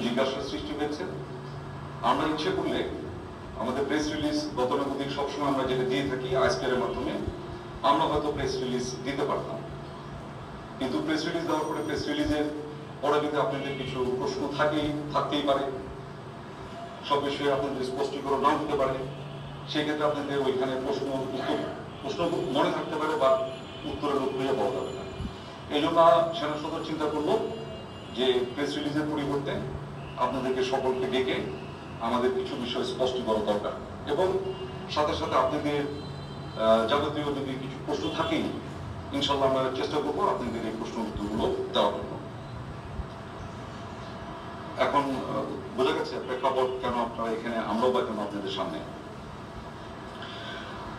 জিজ্ঞাসার সৃষ্টি হয়েছে। আমরা ইচ্ছে করলে আমাদের প্রেস রিলিজ গতানুগতিক সবসময় আমরা যেটা দিয়ে থাকি আইএসপিআর এর মাধ্যমে আমরা হয়তো প্রেস রিলিজ দিতে পারতাম, কিন্তু প্রেস রিলিজ দেওয়ার পরে প্রেস রিলিজের পরে যদি আপনাদের কিছু প্রশ্ন থাকতেই পারে, সব বিষয়ে আপনাদের স্পষ্টীকরণ নাও হতে পারে, সেক্ষেত্রে আপনাদের ওইখানে প্রশ্ন মনে থাকতে পারে বা উত্তরের খুঁজে পাওয়া যাবে না। এই জন্য সেনা সদর চিন্তা করলো যে প্রেস রিলিজের পরিবর্তে আপনাদেরকে সকলকে ডেকে আমাদের কিছু বিষয় স্পষ্ট করা দরকার, এবং সাথে সাথে আপনাদের যাবতীয় যদি কিছু প্রশ্ন থাকেই ইনশাল্লাহ আমরা চেষ্টা করবো আপনাদের এই প্রশ্ন উত্তরগুলো দেওয়ার জন্য। এখন বোঝা গেছে প্রেক্ষাপট কেন আপনারা এখানে, আমরাও বা কেন আপনাদের সামনে।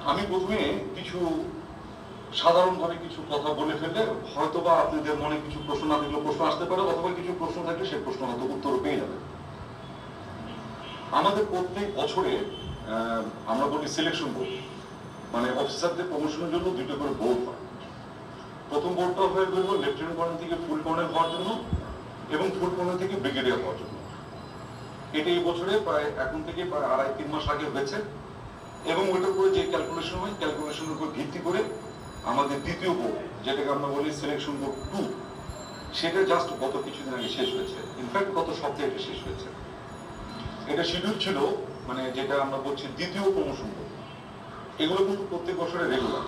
আমি প্রথমে কিছু সাধারণভাবে কিছু কথা বলে ফেললে হয়তো বা আপনাদের মনে কিছু প্রশ্ন না থাকলে প্রশ্ন আসতে পারে, অথবা কিছু প্রশ্ন থাকলে সেই প্রশ্ন হয়তো উত্তর পেয়ে যাবে। আমাদের প্রত্যেক বছরে আমরা বলি সিলেকশন বোর্ড, মানে অফিসারদের প্রমোশনের জন্য দুটো করে বোর্ড হয়। প্রথম বোর্ডটা হয়ে গেল লেফটেন্যান্ট কর্নেল থেকে ফুল কর্নেল হওয়ার জন্য এবং ফুল কর্নেল থেকে ব্রিগেডিয়ার হওয়ার জন্য। এটা এই বছরে এখন থেকে প্রায় 2.5-3 মাস আগে হয়েছে, এবং ওইটার উপরে যে ক্যালকুলেশন হয় ক্যালকুলেশনের উপর ভিত্তি করে আমাদের দ্বিতীয় বোর্ড, যেটাকে আমরা বলি সিলেকশন বোর্ড 2, সেটা জাস্ট গত কিছুদিন আগে শেষ হয়েছে। ইনফ্যাক্ট গত সপ্তাহে এটা শেষ হয়েছে। এটা শিডিউল ছিল, মানে যেটা আমরা বলছি দ্বিতীয় প্রমোশন বোর্ড। এগুলো কিন্তু প্রত্যেক বছরে regular,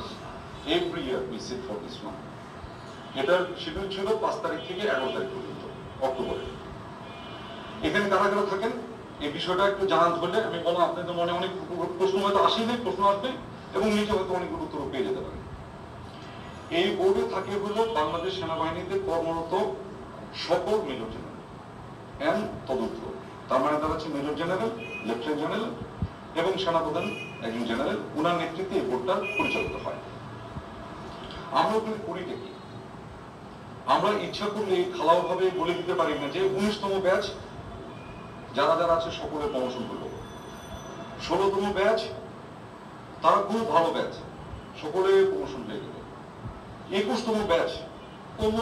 every year we seat for this one. এটার শিডিউল ছিল 5 তারিখ থেকে 11 তারিখ পর্যন্ত অক্টোবরে। এখানে কারা কারা থাকেন এই বিষয়টা একটু জানান ধরলে আমি বললাম আপনাদের মনে অনেক প্রশ্ন হয়তো আসেনি, প্রশ্ন আসবে এবং নিজে হয়তো অনেকগুলো উত্তর পেয়ে যেতে পারে। এই বোর্ডে থাকে হলো বাংলাদেশ সেনাবাহিনীতে কর্মরত সকল মেজর জেনারেল এন্ড তদূর্ধ্ব, তার মানে তারা হচ্ছে মেজর জেনারেল, লেফটেন্যান্ট জেনারেল এবং সেনাপ্রধান একজন জেনারেল, উনার নেতৃত্বে এই বোর্ডটা পরিচালিত হয়। আমরা ওখানে করিটা কি, আমরা ইচ্ছা করলে খালাওভাবে বলে দিতে পারি না যে 19তম ব্যাচ যারা যারা আছে সকলের প্রমোশন করলো, 16তম ব্যাচ তারা খুব ভালো ব্যাচ, সকলে প্রমোশন পেয়ে গেল, 21তম ব্যাচ কোন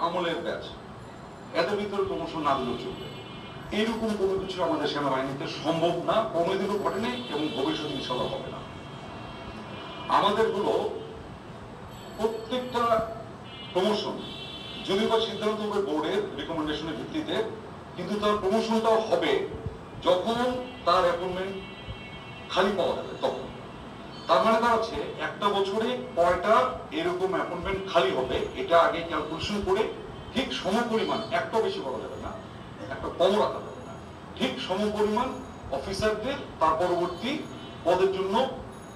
আমলের ব্যাচ, এদের ভিতরে প্রমোশন না দিলেও চলবে। এইরকম কোনো কিছু আমাদের সেনাবাহিনীতে সম্ভব না, কোনোদিনও ঘটেনি এবং ভবিষ্যতে ইনশাল্লাহ হবে না। আমাদের গুলো প্রত্যেকটা প্রমোশন যদি বা সিদ্ধান্ত হবে বোর্ডের রিকমেন্ডেশনের ভিত্তিতে, কিন্তু তার প্রমোশনটাও হবে যখন তার অ্যাপয়েন্টমেন্ট খালি পাওয়া যাবে তখন। তার মানে দাঁড়াচ্ছে একটা বছরে কয়টা এরকম অ্যাপয়েন্টমেন্ট খালি হবে এটা আগে ক্যালকুলেশন করে ঠিক সমপরিমাণ, একটা বেশি বলা যাবে না, একটা কম রাখা যাবে না, ঠিক সমপরিমাণ অফিসারদের তার পরবর্তী পদের জন্য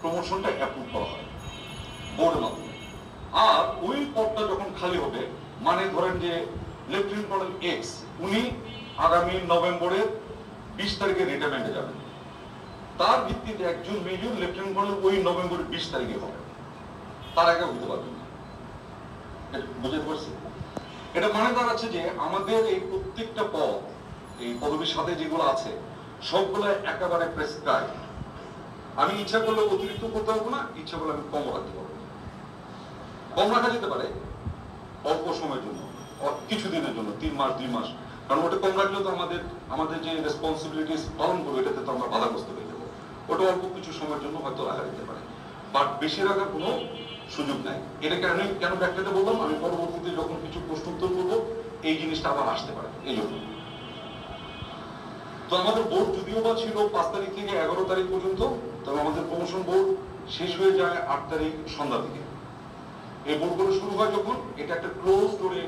প্রমোশনটা অ্যাপ্রুভ করা হয় বোর্ডের মাধ্যমে। আর ওই পদটা যখন খালি হবে, মানে ধরেন যে লেফটেন্যান্ট কর্নেল এক্স উনি আগামী নভেম্বরের 20 তারিখে রিটায়ারমেন্টে যাবেন, তার ভিত্তিতে একজন মেজর লেফটেন্যান্ট কর্নেল ওই নভেম্বরের 20 তারিখে হবে, তার আগে হতে পারবেন না। বুঝতে পারছি? এটা মানে দাঁড়াচ্ছে যে আমাদের এই প্রত্যেকটা পদ, এই পদবীর সাথে যেগুলো আছে সবগুলো একেবারে প্রেসক্রাইব। আমি ইচ্ছা করলে অতিরিক্ত করতে পারবো না, ইচ্ছা করলে আমি কম রাখতে পারবো। কম রাখা যেতে পারে অল্প সময়ের জন্য, কিছুদিনের জন্য, 3 মাস 2 মাস, কারণ ওটা কম রাখলে তো আমাদের যে রেসপন্সিবিলিটিস পালন করবো এটাতে তো আমরা বাধাগ্রস্ত হয়ে যাবো। ওটা অল্প কিছু সময়ের জন্য হয়তো রাখা যেতে পারে, বাট বেশি রাখার কোনো সুযোগ নাই। এটাকে আমি কেন ব্যাখ্যাতে বললাম, আমি পরবর্তীতে যখন কিছু প্রশ্ন উত্তর করবো এই জিনিসটা আবার আসতে পারে এই জন্য। তো আমাদের বোর্ড যদিও বা ছিল 5 তারিখ থেকে 11 তারিখ পর্যন্ত, তবে আমাদের প্রমোশন বোর্ড শেষ হয়ে যায় 8 তারিখ সন্ধ্যা থেকে। এই বোর্ডগুলো শুরু হয় যখন, এটা একটা ক্লোজ ডোরে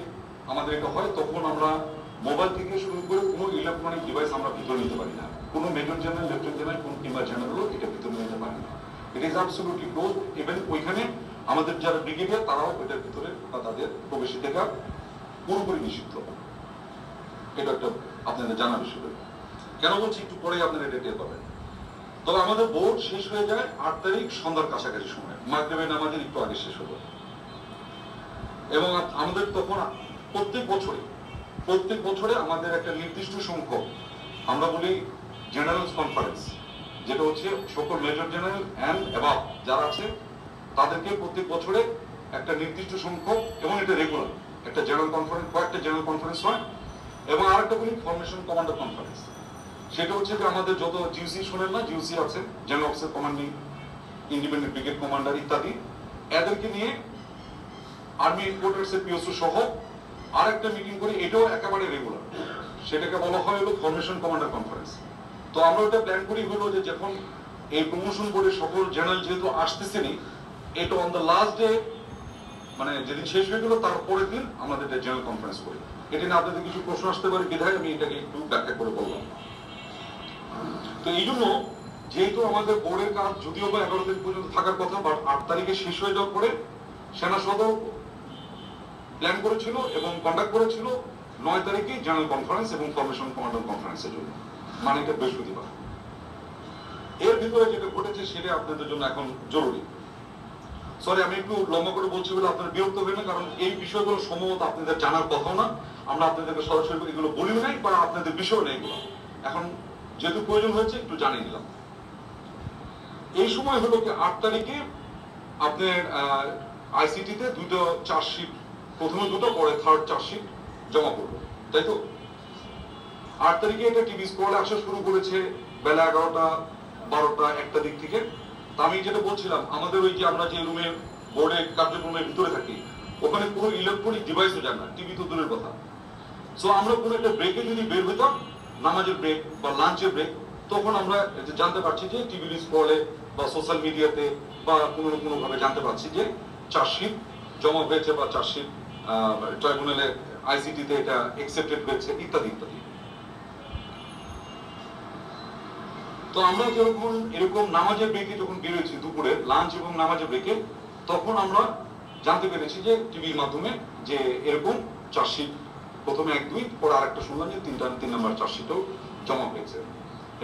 আমাদের এটা হয়, তখন আমরা মোবাইল থেকে শুরু করে কোনো ইলেকট্রনিক ডিভাইস আমরা ভিতরে নিতে পারি না, কোনো মেজর জেনারেল, লেফটেন্যান্ট জেনারেল, কোন কিংবা জেনারেলও এটা ভিতরে নিতে পারি না। It is absolutely close. Even ওইখানে আমাদের যারা ব্রিগেডিয়ার তারাও এটার ভিতরে বা তাদের প্রবেশাধিকার পুরোপুরি নিষিদ্ধ। এটা একটা আপনাদের জানা বিষয়। কেন বলছি একটু পরেই আপনারা এটা টের পাবেন। তবে আমাদের বোর্ড শেষ হয়ে যায় 8 তারিখ সন্ধ্যার কাছাকাছি সময়, মাগরিবের নামাজের একটু আগে শেষ হলো। এবং আমাদের তখন প্রত্যেক বছরে আমাদের একটা নির্দিষ্ট সংখ্যক, আমরা বলি জেনারেল কনফারেন্স, যেটা হচ্ছে সকল মেজর জেনারেল এন্ড অ্যাবাভ যারা আছে তাদেরকে প্রত্যেক বছরে একটা নির্দিষ্ট সংখ্যক, এবং এটা রেগুলার একটা জেনারেল কনফারেন্স, কয়েকটা জেনারেল কনফারেন্স হয়, এবং আরেকটা বলি ফরমেশন কমান্ডার কনফারেন্স, সেটা হচ্ছে যে আমাদের যত জিউসি শোনেন না, জিউসি আছে general officer commanding, independent brigade commander ইত্যাদি, এদেরকে নিয়ে আর্মি হেডকোয়ার্টার্স এর পিওসি সহ আরেকটা মিটিং করি, এটাও একেবারে রেগুলার, সেটাকে বলা হয় হলো ফরমেশন কমান্ডার কনফারেন্স। তো আমরা ওটা প্ল্যান করি হলো যে যখন এই প্রমোশন বোর্ডের সকল জেনারেল যেহেতু আসতেছেনি, এটা অন দ্য লাস্ট ডে, মানে যেদিন শেষ হয়ে গেল তার পরের দিন আমাদের জেনারেল কনফারেন্স করি। এটা নিয়ে আপনাদের কিছু প্রশ্ন আসতে পারে বিধায় আমি এটাকে একটু ব্যাখ্যা করে বললাম। তো এই জন্য যেহেতু আমাদের বোর্ডের কাজ যদিও বা 11 তারিখ পর্যন্ত থাকার কথা, বাট 8 তারিখে শেষ হয়ে যাওয়ার পরে সেনা সদর প্ল্যান করেছিল এবং কন্ডাক্ট করেছিল 9 তারিখে জেনারেল কনফারেন্স এবং ফরমেশন কমান্ডার কনফারেন্সের জন্য, মানে এটা বৃহস্পতিবার। এর ভিতরে যেটা ঘটেছে সেটা আপনাদের জন্য এখন জরুরি। সরি আমি একটু লম্বা করে বলছি বলে আপনারা বিরক্ত হবেন না, কারণ এই বিষয়গুলো সম্ভবত আপনাদের জানার কথাও না, আমরা আপনাদেরকে সরাসরি এগুলো বলিও নাই বা আপনাদের বিষয় নেই এগুলো, এখন যেহেতু প্রয়োজন হয়েছে একটু জানিয়ে দিলাম। এই সময় হলো কি 8 তারিখে আপনার আইসিটিতে দুটো চার্জশিট, প্রথমে দুটো পরে থার্ড চার্জশিট জমা করবো, তাই তো? 8 তারিখে এটা টিভি স্ক্রলে আসা শুরু করেছে বেলা 11টা 12টা 1টা দিক থেকে। তা আমি যেটা বলছিলাম, আমাদের ওই যে আমরা যে রুমে বোর্ডে কার্যক্রমের ভিতরে থাকি, ওখানে কোনো ইলেকট্রনিক ডিভাইসও যায় না, টিভি তো দূরের কথা। সো আমরা কোনো একটা ব্রেকে যদি বের হইতাম, নামাজের ব্রেক বা লাঞ্চের ব্রেক, তখন আমরা জানতে পারছি যে টিভি স্ক্রলে বা সোশ্যাল মিডিয়াতে বা কোনো না কোনো ভাবে জানতে পারছি যে চার্জশিট জমা হয়েছে বা চার্জশিট ট্রাইব্যুনালে আইসিটিতে এটা অ্যাকসেপ্টেড হয়েছে ইত্যাদি ইত্যাদি। তো আমরা যখন এরকম নামাজের ব্রেকে যখন বেরোয়েছি দুপুরে লাঞ্চ এবং নামাজের ব্রেকে, তখন আমরা জানতে পেরেছি যে টিভির মাধ্যমে যে এরকম চার্জশিট প্রথমে 1-2, পরে আরেকটা শুনলাম যে 3 নম্বর চার্জশিটও জমা হয়েছে।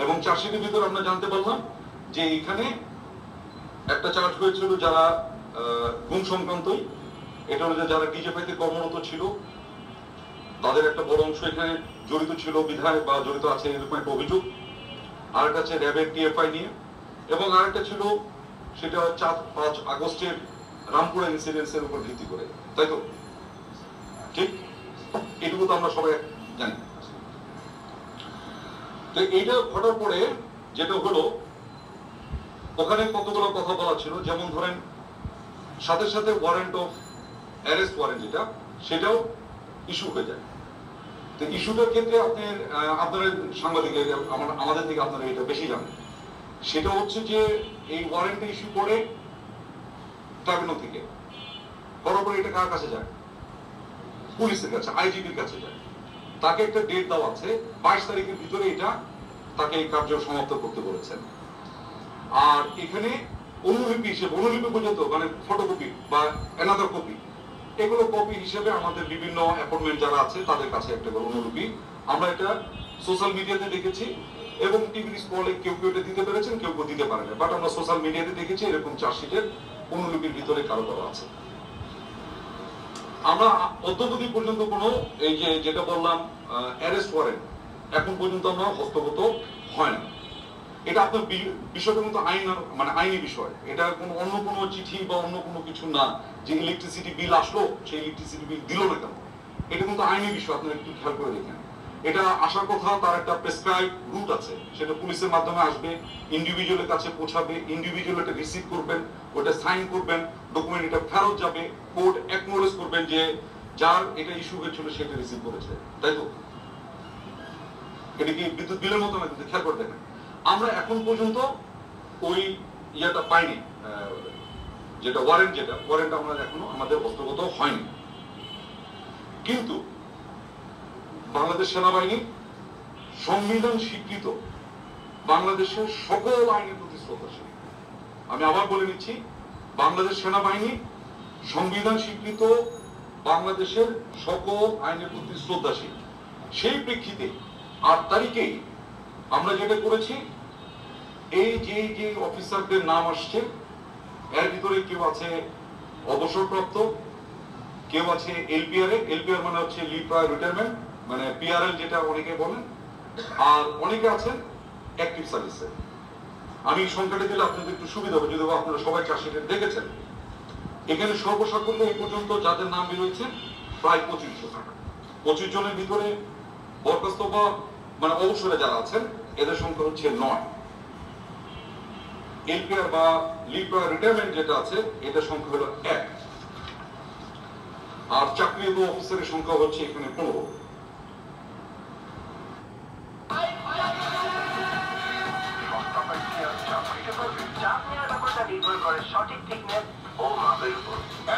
এবং চার্জশিটের ভিতরে আমরা জানতে পারলাম যে এখানে একটা চার্জ হয়েছিল যারা গুম সংক্রান্তই, এটা হলো যে যারা ডিজেফাইতে কর্মরত ছিল তাদের একটা বড় অংশ এখানে জড়িত ছিল বিধায় বা জড়িত আছে এরকম একটা অভিযোগ। আরেকটা আছে র্যাবের টিএফআই নিয়ে, এবং আরেকটা ছিল সেটা 4-5 আগস্টের রামপুরা ইনসিডেন্সের উপর ভিত্তি করে, তাই তো? ঠিক, এটুকু তো আমরা সবাই জানি। তো এইটা ঘটার পরে যেটা হলো, ওখানে কতগুলো কথা বলা ছিল, যেমন ধরেন সাথে সাথে ওয়ারেন্ট অফ অ্যারেস্ট ওয়ারেন্ট যেটা, সেটাও ইস্যু হয়ে যায়। তো ইস্যুটার ক্ষেত্রে আপনারা সাংবাদিক আমাদের থেকে আপনারা এটা বেশি জানেন, সেটা হচ্ছে যে এই ওয়ারেন্টটা ইস্যু করে ট্রাইব্যুনাল থেকে, করার পরে এটা কার কাছে যায়? পুলিশের কাছে, আইজিপির কাছে যায়। তাকে একটা ডেট দেওয়া আছে, 22 তারিখের ভিতরে এটা তাকে এই কার্য সমাপ্ত করতে বলেছেন। আর এখানে অনুলিপি হিসেবে, অনুলিপি পর্যন্ত মানে ফটোকপি বা অ্যানাদার কপি, এগুলো কপি হিসেবে আমাদের বিভিন্ন অ্যাপয়েন্টমেন্ট যারা আছে তাদের কাছে একটা করে অনুলিপি, আমরা এটা সোশ্যাল মিডিয়াতে দেখেছি এবং টিভি স্ক্রলে কেউ কেউ এটা দিতে পেরেছেন, কেউ কেউ দিতে পারে না, বাট আমরা সোশ্যাল মিডিয়াতে দেখেছি এরকম চার্জশিটের অনুলিপির ভিতরে কারো করা আছে। আমরা অদ্যাবধি পর্যন্ত কোনো এই যে যেটা বললাম অ্যারেস্ট ওয়ারেন্ট এখন পর্যন্ত আমরা হস্তগত হয় না। এটা আপনার বিষয়টা কিন্তু আইন, মানে আইনি বিষয়, এটা কোনো অন্য কোনো চিঠি বা অন্য কোনো কিছু না যে ইলেকট্রিসিটি বিল আসলো সেই ইলেকট্রিসিটি বিল দিল না কেন, এটা কিন্তু আইনি বিষয়। আপনারা একটু খেয়াল করে দেখেন, এটা আসার কথা, তার একটা প্রেসক্রাইব রুট আছে, সেটা পুলিশের মাধ্যমে আসবে, ইন্ডিভিজুয়ালের কাছে পৌঁছাবে, ইন্ডিভিজুয়াল এটা রিসিভ করবেন, ওটা সাইন করবেন, ডকুমেন্ট এটা ফেরত যাবে, কোর্ট অ্যাকনোলেজ করবেন যে যার এটা ইস্যু হয়েছিল সেটা রিসিভ করেছে, তাই তো? এটা কি বিদ্যুৎ বিলের মতো না, কিন্তু খেয়াল করে দেখেন আমরা এখন পর্যন্ত ওই ইয়েটা পাইনি, যেটা ওয়ারেন্ট, যেটা ওয়ারেন্ট আমরা এখনো আমাদের হস্তগত হয়নি। কিন্তু বাংলাদেশ সেনাবাহিনী সংবিধান স্বীকৃত বাংলাদেশের সকল আইনের প্রতি শ্রদ্ধাশীল। আমি আবার বলে নিচ্ছি, বাংলাদেশ সেনাবাহিনী সংবিধান স্বীকৃত বাংলাদেশের সকল আইনের প্রতি শ্রদ্ধাশীল। সেই প্রেক্ষিতে 8 তারিখেই আমরা যেটা করেছি, এই যে অফিসারদের নাম আসছে এর ভিতরে কেউ আছে অবসরপ্রাপ্ত, কেউ আছে এলপিআর, এলপিআর মানে হচ্ছে লিভ প্রায় রিটায়ারমেন্ট, মানে পিআরএল যেটা অনেকে বলেন, আর অনেকে আছেন অ্যাক্টিভ সার্ভিসে। আমি সংখ্যাটা দিলে আপনাদের একটু সুবিধা হবে, যদি আপনারা সবাই চার্জশিটে দেখেছেন। এখানে সর্বসাকুল্যে এই পর্যন্ত যাদের নাম বেরোয়েছে প্রায় 25 জন। 25 জনের ভিতরে বরখাস্ত বা মানে অবসরে যারা আছেন এদের সংখ্যা হচ্ছে 9। এলপিআর বা লিভ রিটায়ারমেন্ট যেটা আছে এটার সংখ্যা হলো 1। আর চাকরিরত অফিসারের সংখ্যা হচ্ছে এখানে 15।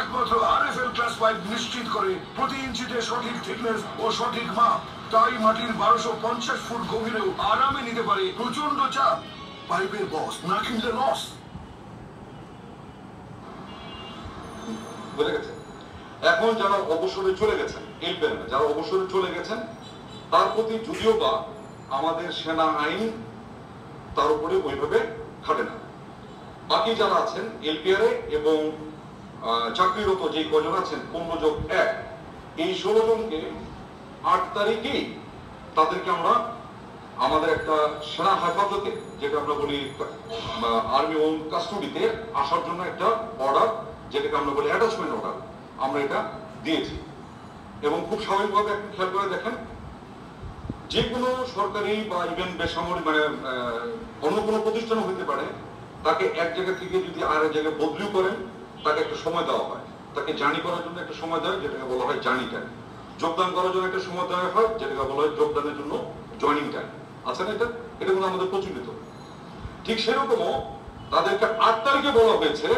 একমাত্র আরএফএল ক্লাস পাইপ নিশ্চিত করে প্রতি ইঞ্চিতে সঠিক থিকনেস ও সঠিক মাপ। তাই মাটির 1250 ফুট গভীরেও আরামে নিতে পারে প্রচন্ড চাপ। পাইপের বস না কিনলে লস। বুঝে গেছে? এখন যারা অবসরে চলে গেছেন, যারা অবসরে চলে গেছেন তার প্রতি যদিও বা আমাদের সেনা আইন তার উপরে ওইভাবে খাটে না। বাকি যারা আছেন এলপিআরে এবং চাকরিরত যে কজন আছেন 15+1, এই 16 জনকে 8 তারিখেই তাদেরকে আমরা আমাদের একটা সেনা হেফাজতে, যেটা আমরা বলি আর্মি ওন কাস্টডিতে আসার জন্য একটা অর্ডার, যেটাকে আমরা বলি অ্যাটাচমেন্ট অর্ডার, আমরা এটা দিয়েছি। এবং খুব স্বাভাবিকভাবে একটু খেয়াল করে দেখেন, যে কোনো সরকারি বা ইভেন বেসামরিক মানে অন্য কোনো প্রতিষ্ঠানও হতে পারে, তাকে এক জায়গা থেকে যদি আর এক জায়গায় বদলিও করেন তাকে একটা সময় দেওয়া হয়, তাকে জার্নি করার জন্য একটা সময় দেওয়া হয় যেটাকে বলা হয় জার্নি টাইম, যোগদান করার জন্য একটা সময় দেওয়া হয় যেটাকে বলা হয় যোগদানের জন্য জয়নিং টাইম। আছে না এটা কিন্তু আমাদের প্রচলিত। ঠিক সেরকমও তাদেরকে 8 তারিখে বলা হয়েছে,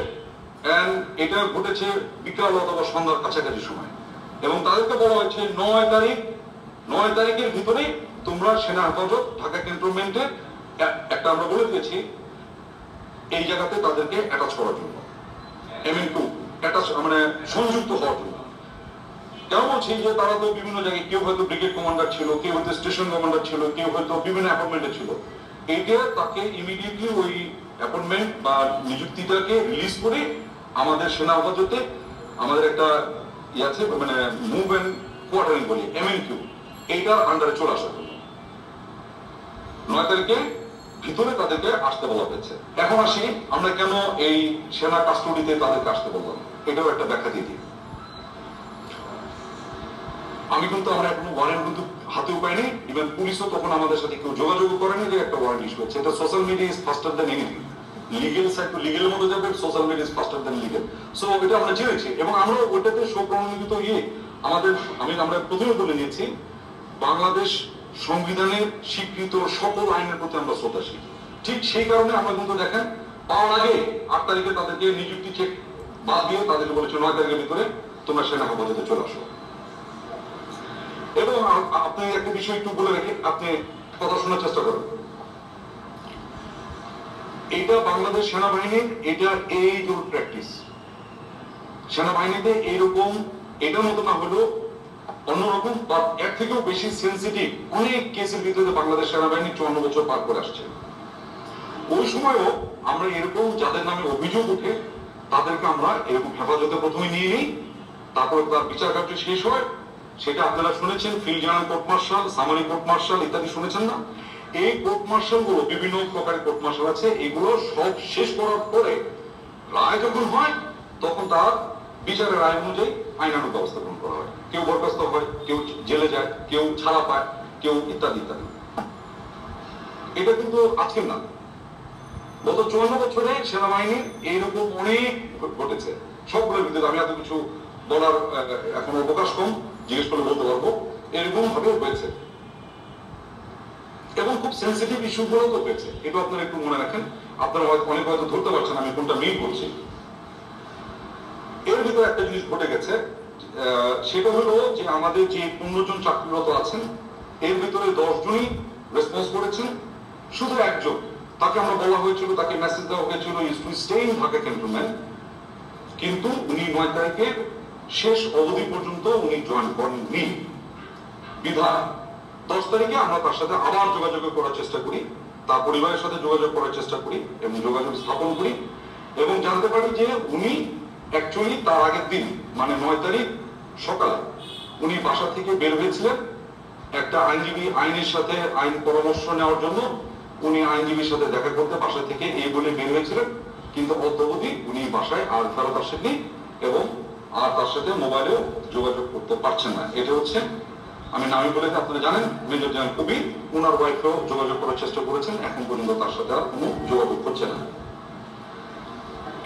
এন্ড এটা ঘটেছে বিকাল অথবা সন্ধ্যার কাছাকাছি সময়, এবং তাদেরকে বলা হয়েছে 9 তারিখের ভিতরে তোমরা সেনা হেফাজত ঢাকা ক্যান্টনমেন্টে একটা আমরা বলে দিয়েছি এই জায়গাতে তাদেরকে অ্যাটাচ করার জন্য, MN2 অ্যাটাচ মানে সংযুক্ত হওয়ার জন্য। কেন বলছি যে তারা তো বিভিন্ন জায়গায়, কেউ হয়তো ব্রিগেড কমান্ডার ছিল, কেউ হয়তো স্টেশন কমান্ডার ছিল, কেউ হয়তো বিভিন্ন অ্যাপয়েন্টমেন্টে ছিল। এইটা তাকে ইমিডিয়েটলি ওই অ্যাপয়েন্টমেন্ট বা নিযুক্তিটাকে রিলিজ করে আমাদের সেনা হেফাজতে আমাদের একটা আছে মানে মুভ এন্ড কোয়ার্টারিং বলি MN2, এইটার আন্ডারে চলে আসার জন্য 9 তারিখে ভিতরে তাদেরকে আসতে বলা হয়েছে। এখন আসি আমরা কেন এই সেনা কাস্টডিতে তাদেরকে আসতে বললাম, এটাও একটা ব্যাখ্যা দিয়ে দিই। আমি কিন্তু আমরা এখনো ওয়ারেন্ট কিন্তু হাতেও পাইনি, ইভেন পুলিশও তখন আমাদের সাথে কেউ যোগাযোগ করেনি যে একটা ওয়ারেন্ট ইস্যু হচ্ছে। এটা social media is faster than anything. Legal side to legal মধ্যে যাবে, social media is faster than legal. So এটা আমরা জেনেছি এবং আমরা ওইটাতে স্বপ্রণোদিত আমরা প্রথমে বলে নিয়েছি বাংলাদেশ সংবিধানের স্বীকৃত সকল আইনের প্রতি আমরা শ্রদ্ধাশীল। ঠিক সেই কারণে আমরা কিন্তু দেখেন পাওয়ার আগে 8 তারিখে তাদেরকে নিযুক্তি চেক বাদ দিয়ে তাদেরকে বলেছে 9 তারিখের ভিতরে তোমরা সেনা হেফাজতে চলে আসো। এবং আপনি একটা বিষয় একটু বলে রেখে আপনি কথা শোনার চেষ্টা করেন, এটা বাংলাদেশ সেনাবাহিনীর এটা এই যে প্র্যাকটিস, সেনাবাহিনীতে এইরকম এটার মতো না হলেও অন্যরকম বা এর থেকেও বেশি সেন্সিটিভ অনেক কেসের ভিতরে বাংলাদেশ সেনাবাহিনী 54 বছর পার করে আসছে। ওই সময়ও আমরা এরকম যাদের নামে অভিযোগ উঠে তাদেরকে আমরা এরকম হেফাজতে প্রথমে নিয়ে নিই, তারপর তার বিচার কার্য শেষ হয়। সেটা আপনারা শুনেছেন, field general court martial, summary court martial ইত্যাদি শুনেছেন না? এই কোর্ট মার্শাল গুলো বিভিন্ন প্রকারের কোর্ট মার্শাল আছে, এগুলো সব শেষ করার পরে রায় যখন হয় তখন তার বিচারের রায় অনুযায়ী আইনানুগ ব্যবস্থা গ্রহণ করা হয়। কেউ বরখাস্ত হয়, কেউ জেলে যায়, কেউ ছাড়া পায়, কেউ ইত্যাদি ইত্যাদি। এটা কিন্তু আজকের না, গত 54 বছরে সেনাবাহিনীর এইরকম অনেক ঘটেছে। সবগুলোর ভিতরে আমি এত কিছু বলার এখন অবকাশ কম, জিজ্ঞেস করে বলতে পারবো, এরকম ভাবে হয়েছে এবং খুব সেন্সিটিভ ইস্যু গুলো তো হয়েছে। এটা আপনারা একটু মনে রাখেন, আপনারা অনেক হয়তো ধরতে পারছেন আমি কোনটা মিল করছি। এর ভিতরে একটা জিনিস ঘটে গেছে, সেটা হলো যে আমাদের যে 15 জন চাকরিরত আছেন এর ভিতরে 10 জনই রেসপন্স করেছেন, শুধু একজন তাকে আমরা বলা হয়েছিল, তাকে মেসেজ দেওয়া হয়েছিল is to stay in Dhaka cantonment, কিন্তু উনি 9 তারিখের শেষ অবধি পর্যন্ত উনি জয়েন করেননি। বিধায় 10 তারিখে আমরা তার সাথে আবার যোগাযোগ করার চেষ্টা করি, তার পরিবারের সাথে যোগাযোগ করার চেষ্টা করি এবং যোগাযোগ স্থাপন করি এবং জানতে পারি যে উনি অ্যাকচুয়ালি তার আগের দিন মানে 9 তারিখ সকালে উনি বাসা থেকে বের হয়েছিলেন একটা আইনজীবী আইনের সাথে আইন পরামর্শ নেওয়ার জন্য। উনি আইনজীবীর সাথে দেখা করতে বাসা থেকে এই বলে বের হয়েছিলেন, কিন্তু অদ্যাবধি উনি বাসায় আর ফেরত আসেননি এবং আর তার সাথে মোবাইলেও যোগাযোগ করতে পারছেন না। এটা হচ্ছে আমি নামে বলে আপনারা জানেন, মেজর জেনারেল কবির, ওনার ওয়াইফও যোগাযোগ করার চেষ্টা করেছেন, এখন পর্যন্ত তার সাথে আর কোনো যোগাযোগ হচ্ছে না।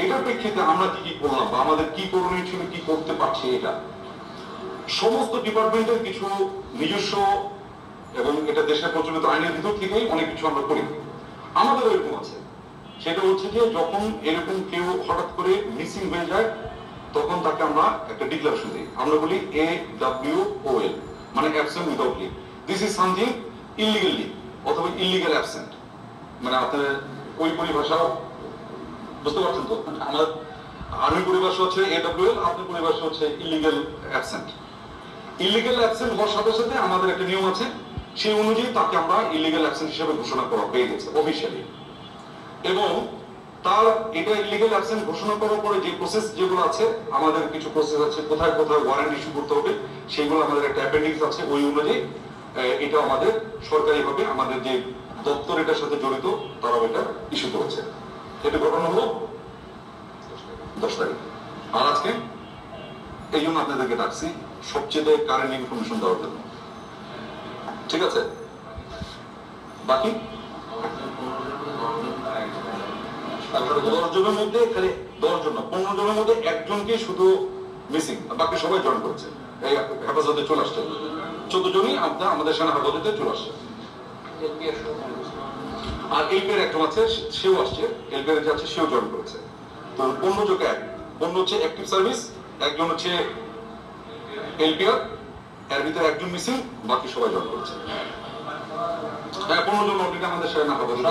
এটার প্রেক্ষিতে আমরা কি কি করলাম বা আমাদের কি করণীয় ছিল, কি করতে পারছি, এটা সমস্ত ডিপার্টমেন্টের কিছু নিজস্ব এবং এটা দেশের প্রচলিত আইনের ভিতর থেকেই অনেক কিছু আমরা করি। আমাদের এরকম আছে, সেটা হচ্ছে যে যখন এরকম কেউ হঠাৎ করে মিসিং হয়ে যায় তখন তাকে আমরা একটা ডিক্লারেশন দিই, আমরা বলি AWOL, মানে absent without leave. This is something illegal leave অথবা ইলিগাল অ্যাবসেন্ট, মানে আপনার ওই পরিভাষাও বুঝতে পারছেন তো। আমার আর্মি পরিভাষা হচ্ছে AWOL, আপনার পরিভাষা হচ্ছে ইলিগাল অ্যাবসেন্ট। ইলিগাল অ্যাবসেন্ট হওয়ার সাথে সাথে আমাদের একটা নিয়ম আছে, সেই অনুযায়ী তাকে আমরা ইলিগাল অ্যাবসেন্ট হিসেবে ঘোষণা করা হয়ে গেছে অফিসিয়ালি। এবং তার এটা ইলিগাল অ্যাবসেন্ট ঘোষণা করার পরে যে প্রসেস যেগুলো আছে, আমাদের কিছু প্রসেস আছে, কোথায় কোথায় ওয়ারেন্ট ইস্যু করতে হবে সেগুলো আমাদের একটা অ্যাপেন্ডিক্স আছে, ওই অনুযায়ী এটা আমাদের সরকারিভাবে আমাদের যে দপ্তর এটার সাথে জড়িত তারাও এটা ইস্যু করেছে। এটা ঘটনা হলো 10 তারিখ। আর আজকে এই জন্য আপনাদেরকে ডাকছি সবচেয়ে কারেন্ট ইনফরমেশন দেওয়ার জন্য, ঠিক আছে? বাকি 10 জনের মধ্যে খালি 10 জন না, 15 জনের মধ্যে একজনকে শুধু মিসিং, বাকি সবাই জয়েন করেছে, এই হেফাজতে চলে আসছে। 14 জনই আমাদের সেনা হেফাজতে চলে আসছে। আর এলপিআর একজন আছে, সেও আসছে, এলপিআর যে আছে সেও জয়েন করেছে। তো 15 যোগ 1, 15 হচ্ছে অ্যাক্টিভ সার্ভিস, একজন হচ্ছে এলপিআর, এর ভিতরে একজন মিসিং, বাকি সবাই জয়েন করেছে। 15 জন অলরেডি আমাদের সেনা হেফাজতে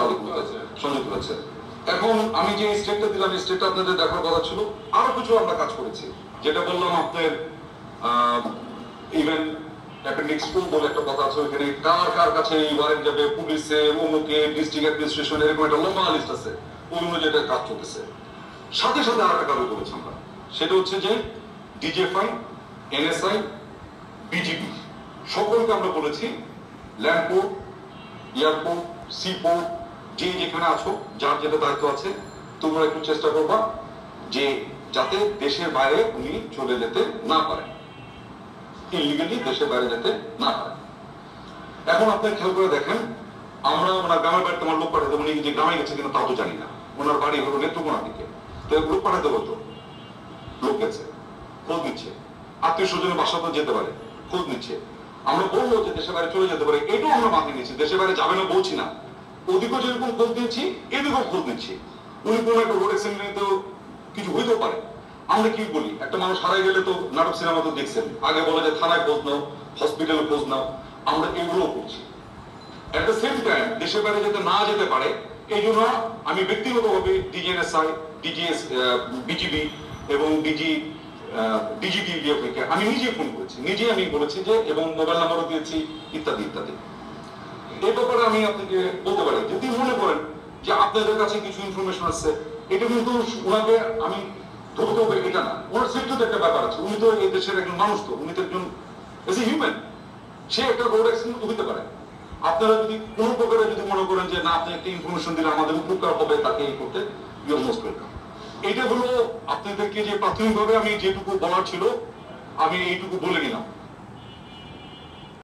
সংযুক্ত হয়েছে। এখন আমি যে স্টেটটা দিলাম, স্টেটটা আপনাদের দেখার কথা ছিল। আরো কিছু আমরা কাজ করেছি, যেটা বললাম আপনার ইভেন অ্যাপেন্ডিক্স 2 বলে একটা কথা আছে, ওইখানে কার কার কাছে এই ওয়ারেন্ট যাবে, পুলিশে, অমুকে, ডিস্ট্রিক্ট অ্যাডমিনিস্ট্রেশন, এরকম একটা লম্বা লিস্ট আছে, ওই অনুযায়ী এটা কাজ চলতেছে। সাথে সাথে আর একটা কাজ করেছি আমরা, সেটা হচ্ছে যে ডিজিএফআই, এনএসআই, বিজিবি সকলকে আমরা বলেছি ল্যান্ডপোর্ট, এয়ারপোর্ট, সিপোর্ট, যে যেখানে আছো, যার যেটা দায়িত্ব আছে, তোমরা একটু চেষ্টা করবা যে যাতে দেশের বাইরে উনি চলে যেতে না পারে, ইলিগালি দেশের বাইরে যেতে না পারে। এখন আপনি খেয়াল করে দেখেন, আমরা ওনার গ্রামের বাড়িতে আমার লোক পাঠাতে, উনি যে গ্রামে গেছে কিনা তাও তো জানি না, ওনার বাড়ি হলো নেত্রকোনার দিকে, তো লোক পাঠাতে হতো, লোক গেছে, খোঁজ নিচ্ছে, আত্মীয় স্বজনের বাসা তো যেতে পারে, খোঁজ নিচ্ছে। আমরা বলবো যে দেশের বাইরে চলে যেতে পারে, এটাও আমরা মাথায় নিচ্ছি, দেশের বাইরে যাবে না বলছি না, ওদিকেও যেরকম খোঁজ নিচ্ছি এদিকেও খোঁজ নিচ্ছি। উনি কোনো একটা রোড অ্যাক্সিডেন্টে তো কিছু হইতেও পারে। আমরা কি বলি, একটা মানুষ হারাই গেলে তো নাটক সিনেমা তো দেখছেন, আগে বলে যে থানায় খোঁজ নাও, হসপিটালে খোঁজ নাও, আমরা এগুলোও করছি। এট দ্য সেম টাইম দেশের বাইরে যাতে না যেতে পারে এই জন্য আমি ব্যক্তিগতভাবে ডিজিএনএসআই, ডিজিএস, বিজিবি এবং ডিজিডিএফকে আমি নিজে ফোন করেছি, নিজে আমি বলেছি যে, এবং মোবাইল নাম্বারও দিয়েছি, ইত্যাদি ইত্যাদি। এই ব্যাপারে আমি আপনাকে বলতে পারি, যদি মনে করেন যে আপনাদের কাছে কিছু ইনফরমেশন আছে, এটা কিন্তু ওনাকে আমি ধরতে হবে এটা না, ওনার সেফটিতে একটা ব্যাপার আছে, উনি তো এই দেশের একজন মানুষ, তো উনি তো একজন হিউম্যান, সে একটা রোড অ্যাক্সিডেন্ট হতে পারে। আপনারা যদি কোনো প্রকারে যদি মনে করেন যে না, আপনি একটা ইনফরমেশন দিলে আমাদের উপকার হবে, তাকে এই করতে ইউ আর মোস্ট ওয়েলকাম। এটা হলো আপনাদেরকে যে প্রাথমিকভাবে আমি যেটুকু বলার ছিল আমি এইটুকু বলে নিলাম।